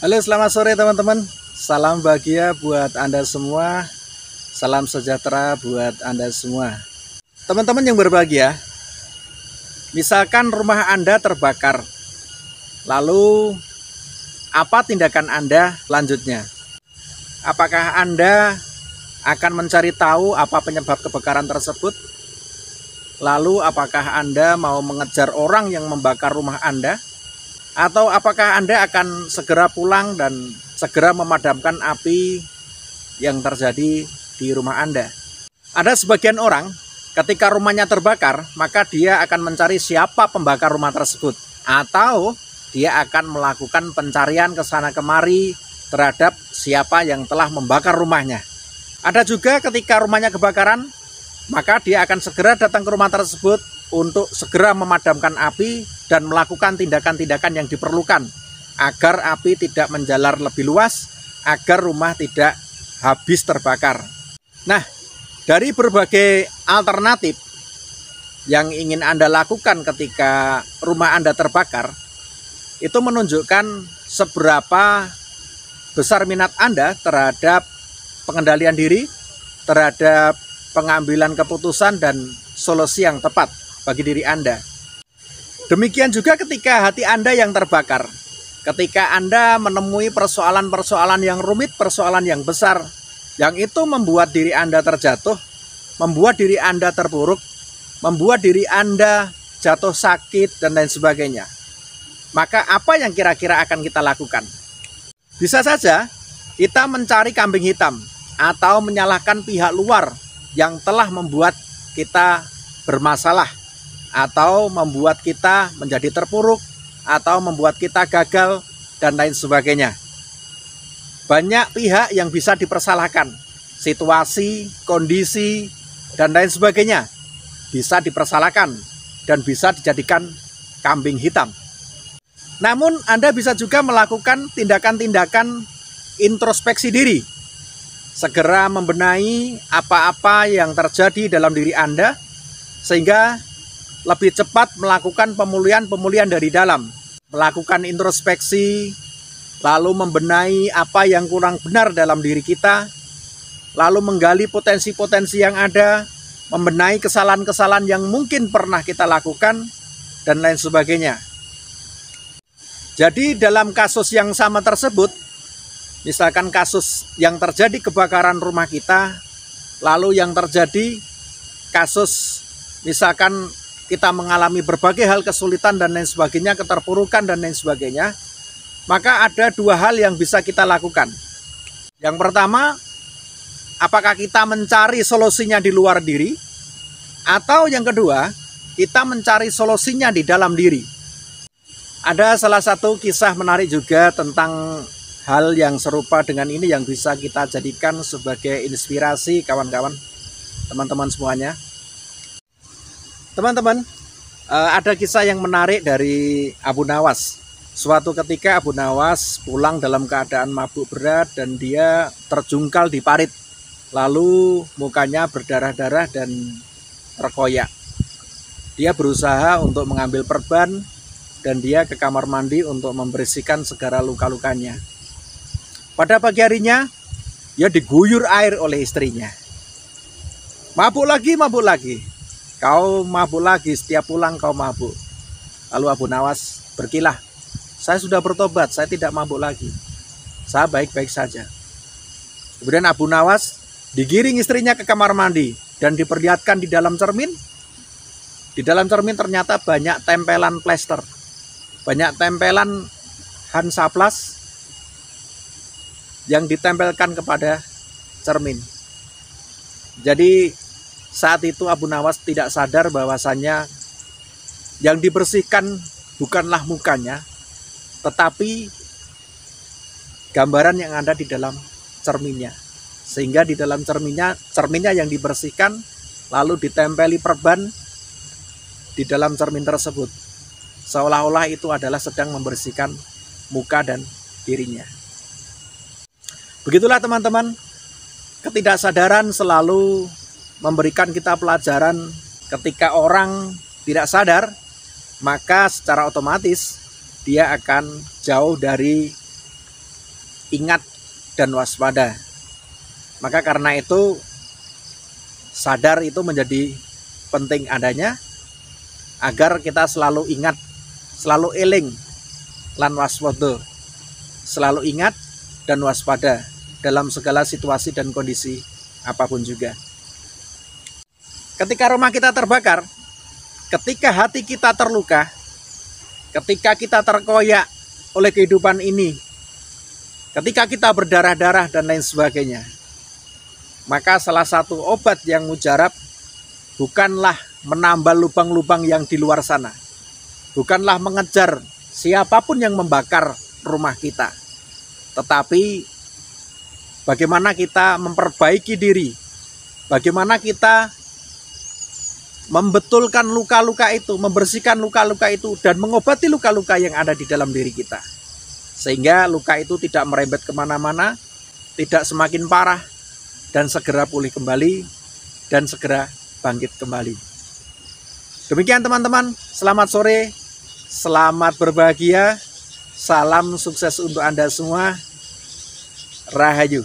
Halo, selamat sore teman-teman. Salam bahagia buat Anda semua. Salam sejahtera buat Anda semua. Teman-teman yang berbahagia, misalkan rumah Anda terbakar. Lalu, apa tindakan Anda selanjutnya? Apakah Anda akan mencari tahu apa penyebab kebakaran tersebut? Lalu, apakah Anda mau mengejar orang yang membakar rumah Anda? Atau apakah Anda akan segera pulang dan segera memadamkan api yang terjadi di rumah Anda? Ada sebagian orang ketika rumahnya terbakar, maka dia akan mencari siapa pembakar rumah tersebut. Atau dia akan melakukan pencarian ke sana kemari terhadap siapa yang telah membakar rumahnya. Ada juga ketika rumahnya kebakaran, maka dia akan segera datang ke rumah tersebut untuk segera memadamkan api dan melakukan tindakan-tindakan yang diperlukan agar api tidak menjalar lebih luas, agar rumah tidak habis terbakar. Nah, dari berbagai alternatif yang ingin Anda lakukan ketika rumah Anda terbakar, itu menunjukkan seberapa besar minat Anda terhadap pengendalian diri, terhadap pengambilan keputusan dan solusi yang tepat bagi diri Anda. Demikian juga ketika hati Anda yang terbakar, ketika Anda menemui persoalan-persoalan yang rumit, persoalan yang besar, yang itu membuat diri Anda terjatuh, membuat diri Anda terpuruk, membuat diri Anda jatuh sakit, dan lain sebagainya. Maka apa yang kira-kira akan kita lakukan? Bisa saja kita mencari kambing hitam atau menyalahkan pihak luar yang telah membuat kita bermasalah, atau membuat kita menjadi terpuruk, atau membuat kita gagal, dan lain sebagainya. Banyak pihak yang bisa dipersalahkan. Situasi, kondisi, dan lain sebagainya bisa dipersalahkan dan bisa dijadikan kambing hitam. Namun Anda bisa juga melakukan tindakan-tindakan introspeksi diri. Segera membenahi apa-apa yang terjadi dalam diri Anda, sehingga lebih cepat melakukan pemulihan dari dalam, melakukan introspeksi, lalu membenahi apa yang kurang benar dalam diri kita, lalu menggali potensi-potensi yang ada, membenahi kesalahan-kesalahan yang mungkin pernah kita lakukan, dan lain sebagainya. Jadi dalam kasus yang sama tersebut, misalkan kasus yang terjadi kebakaran rumah kita, lalu yang terjadi kasus misalkan kita mengalami berbagai hal kesulitan dan lain sebagainya, keterpurukan dan lain sebagainya, maka ada dua hal yang bisa kita lakukan. Yang pertama, apakah kita mencari solusinya di luar diri, atau yang kedua, kita mencari solusinya di dalam diri. Ada salah satu kisah menarik juga tentang hal yang serupa dengan ini yang bisa kita jadikan sebagai inspirasi kawan-kawan, teman-teman semuanya. Teman-teman, ada kisah yang menarik dari Abu Nawas. Suatu ketika Abu Nawas pulang dalam keadaan mabuk berat dan dia terjungkal di parit. Lalu mukanya berdarah-darah dan terkoyak. Dia berusaha untuk mengambil perban dan dia ke kamar mandi untuk membersihkan segala luka-lukanya. Pada pagi harinya, dia diguyur air oleh istrinya. Mabuk lagi. Kau mabuk lagi, setiap pulang kau mabuk. Lalu Abu Nawas berkilah, saya sudah bertobat, saya tidak mabuk lagi. Saya baik-baik saja. Kemudian Abu Nawas digiring istrinya ke kamar mandi dan diperlihatkan di dalam cermin. Di dalam cermin ternyata banyak tempelan plester, banyak tempelan Hansaplast yang ditempelkan kepada cermin. Jadi saat itu Abu Nawas tidak sadar bahwasannya yang dibersihkan bukanlah mukanya, tetapi gambaran yang ada di dalam cerminnya. Sehingga di dalam cerminnya yang dibersihkan, lalu ditempeli perban di dalam cermin tersebut. Seolah-olah itu adalah sedang membersihkan muka dan dirinya. Begitulah teman-teman, ketidaksadaran selalu memberikan kita pelajaran. Ketika orang tidak sadar, maka secara otomatis dia akan jauh dari ingat dan waspada. Maka karena itu sadar itu menjadi penting adanya, agar kita selalu ingat, selalu eling lan waspada, selalu ingat dan waspada dalam segala situasi dan kondisi apapun juga. Ketika rumah kita terbakar, ketika hati kita terluka, ketika kita terkoyak oleh kehidupan ini, ketika kita berdarah-darah dan lain sebagainya, maka salah satu obat yang mujarab bukanlah menambal lubang-lubang yang di luar sana, bukanlah mengejar siapapun yang membakar rumah kita, tetapi bagaimana kita memperbaiki diri, bagaimana kita membetulkan luka-luka itu, membersihkan luka-luka itu, dan mengobati luka-luka yang ada di dalam diri kita, sehingga luka itu tidak merembet kemana-mana, tidak semakin parah, dan segera pulih kembali, dan segera bangkit kembali. Demikian teman-teman, selamat sore, selamat berbahagia, salam sukses untuk Anda semua, Rahayu.